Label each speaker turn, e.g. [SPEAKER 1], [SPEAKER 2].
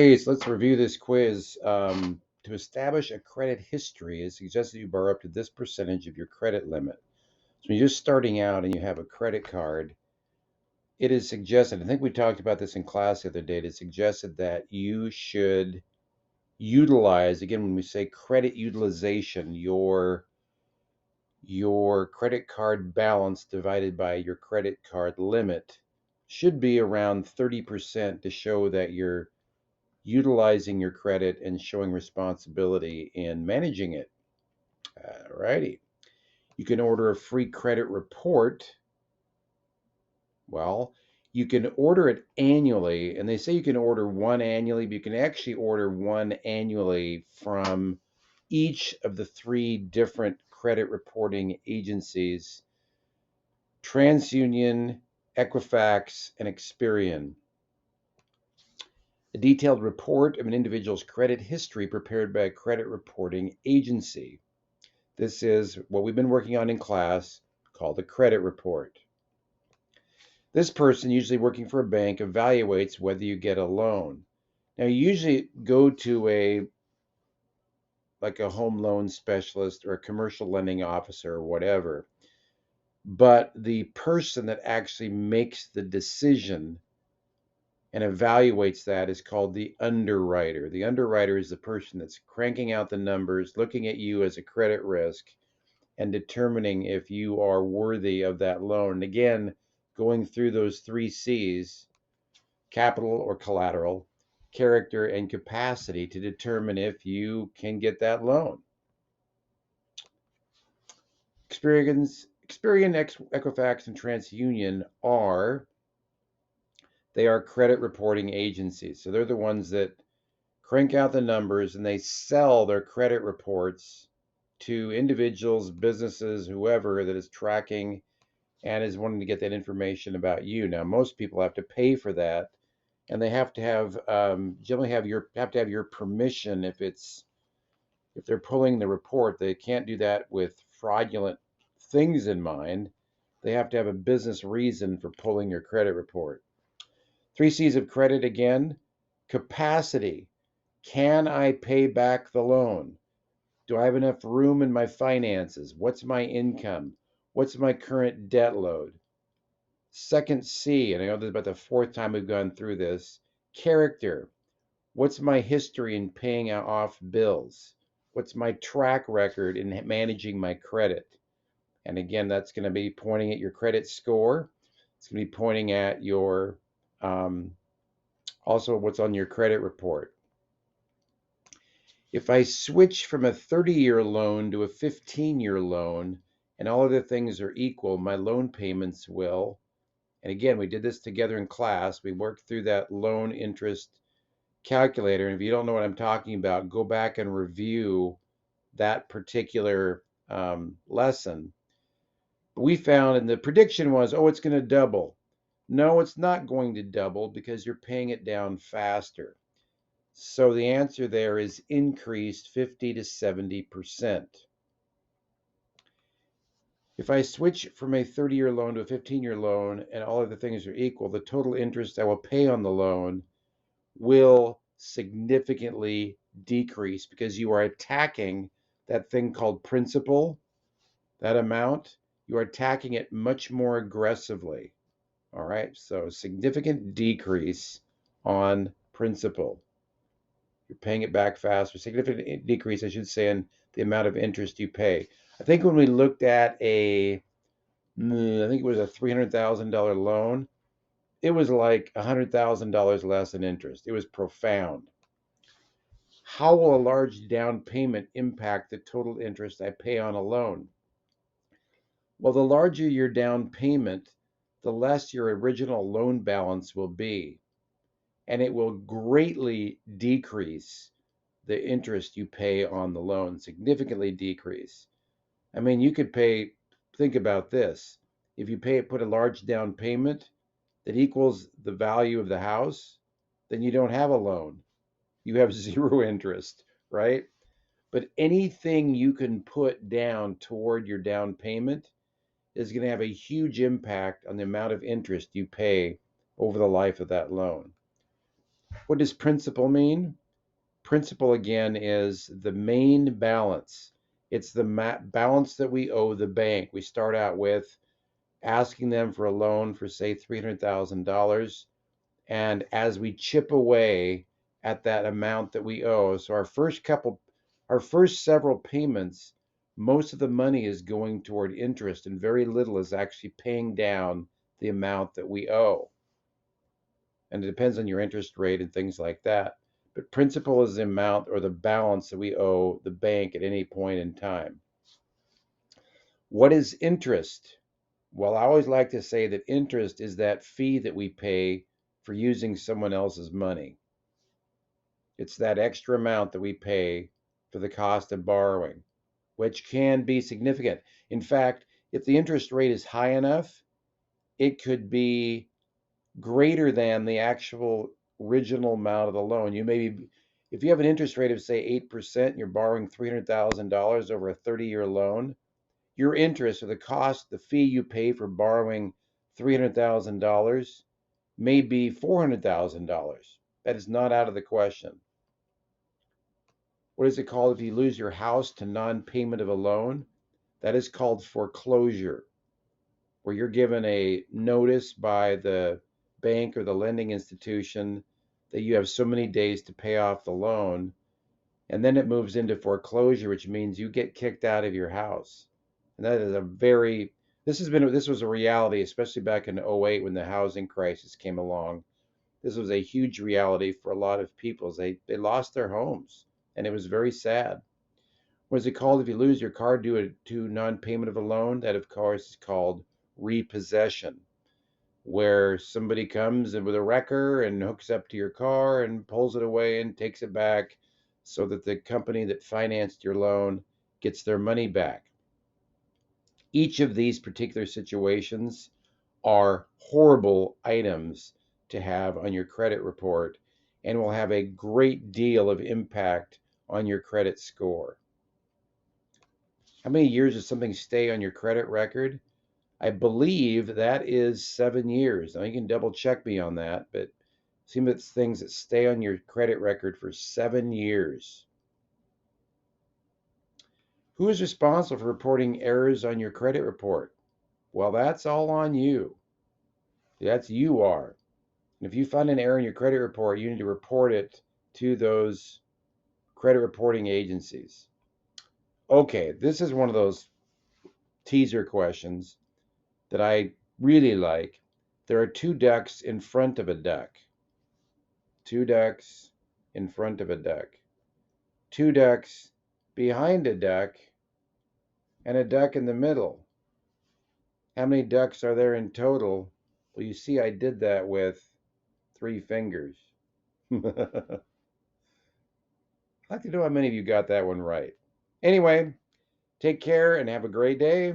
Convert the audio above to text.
[SPEAKER 1] Okay, so let's review this quiz. To establish a credit history, it's suggested you borrow up to this percentage of your credit limit. So when you're just starting out and you have a credit card, it is suggested, I think we talked about this in class the other day, it's suggested that you should utilize, again, when we say credit utilization, your credit card balance divided by your credit card limit should be around 30% to show that you're utilizing your credit and showing responsibility in managing it. Alrighty. You can order a free credit report. Well, you can order it annually, and they say you can order one annually, but you can actually order one annually from each of the three different credit reporting agencies: TransUnion, Equifax, and Experian. A detailed report of an individual's credit history prepared by a credit reporting agency. This is what we've been working on in class called a credit report. This person, usually working for a bank, evaluates whether you get a loan. Now, you usually go to like a home loan specialist or a commercial lending officer or whatever, but the person that actually makes the decision and evaluates that is called the underwriter. The underwriter is the person that's cranking out the numbers, looking at you as a credit risk, and determining if you are worthy of that loan. And again, going through those three C's: capital or collateral, character, and capacity to determine if you can get that loan. Experian, Equifax, and TransUnion they are credit reporting agencies. So they're the ones that crank out the numbers and they sell their credit reports to individuals, businesses, whoever that is tracking and is wanting to get that information about you. Now, most people have to pay for that, and they have to have generally have to have your permission if they're pulling the report. They can't do that with fraudulent things in mind. They have to have a business reason for pulling your credit report. Three C's of credit again: capacity. Can I pay back the loan? Do I have enough room in my finances? What's my income? What's my current debt load? Second C, and I know this is about the fourth time we've gone through this: character. What's my history in paying off bills? What's my track record in managing my credit? And again, that's going to be pointing at your credit score. It's going to be pointing at your also what's on your credit report. If I switch from a 30-year loan to a 15-year loan and all other things are equal, my loan payments will, and again, we did this together in class. We worked through that loan interest calculator. And if you don't know what I'm talking about, go back and review that particular lesson. But we found, and the prediction was, oh, it's going to double. No, it's not going to double because you're paying it down faster. So the answer there is increased 50 to 70%. If I switch from a 30-year loan to a 15-year loan and all other things are equal, the total interest I will pay on the loan will significantly decrease because you are attacking that thing called principal, that amount. You are attacking it much more aggressively. All right, so significant decrease on principal. You're paying it back faster. Significant decrease, I should say, in the amount of interest you pay. I think when we looked at I think it was a $300,000 loan, it was like $100,000 less in interest. It was profound. How will a large down payment impact the total interest I pay on a loan? Well, the larger your down payment, the less your original loan balance will be, and it will greatly decrease the interest you pay on the loan, significantly decrease. I mean, you could pay, think about this. If you put a large down payment that equals the value of the house, then you don't have a loan. You have zero interest, right? But anything you can put down toward your down payment is going to have a huge impact on the amount of interest you pay over the life of that loan. What does principal mean? Principal, again, is the main balance. It's the balance that we owe the bank. We start out with asking them for a loan for, say, $300,000. And as we chip away at that amount that we owe, so our first several payments, most of the money is going toward interest and very little is actually paying down the amount that we owe. And it depends on your interest rate and things like that. But principal is the amount or the balance that we owe the bank at any point in time. What is interest? Well, I always like to say that interest is that fee that we pay for using someone else's money. It's that extra amount that we pay for the cost of borrowing, which can be significant. In fact, if the interest rate is high enough, it could be greater than the actual original amount of the loan. If you have an interest rate of, say, 8% and you're borrowing $300,000 over a 30-year loan, your interest or the cost, the fee you pay for borrowing $300,000 may be $400,000. That is not out of the question. What is it called if you lose your house to non-payment of a loan? That is called foreclosure, where you're given a notice by the bank or the lending institution that you have so many days to pay off the loan, and then it moves into foreclosure, which means you get kicked out of your house. And that is this was a reality, especially back in '08 when the housing crisis came along. This was a huge reality for a lot of people. They lost their homes, and it was very sad. What is it called if you lose your car due to non-payment of a loan? That, of course, is called repossession, where somebody comes in with a wrecker and hooks up to your car and pulls it away and takes it back so that the company that financed your loan gets their money back. Each of these particular situations are horrible items to have on your credit report and will have a great deal of impact on your credit score. How many years does something stay on your credit record? I believe that is 7 years. Now you can double check me on that, but it seems it's things that stay on your credit record for 7 years. Who is responsible for reporting errors on your credit report? Well, that's all on you. You are. And if you find an error in your credit report, you need to report it to those credit reporting agencies. Okay, this is one of those teaser questions that I really like. There are two ducks in front of a duck. Two ducks in front of a duck. Two ducks behind a duck, and a duck in the middle. How many ducks are there in total? Well, you see, I did that with 3 fingers. I'd like to know how many of you got that one right. Anyway, take care and have a great day.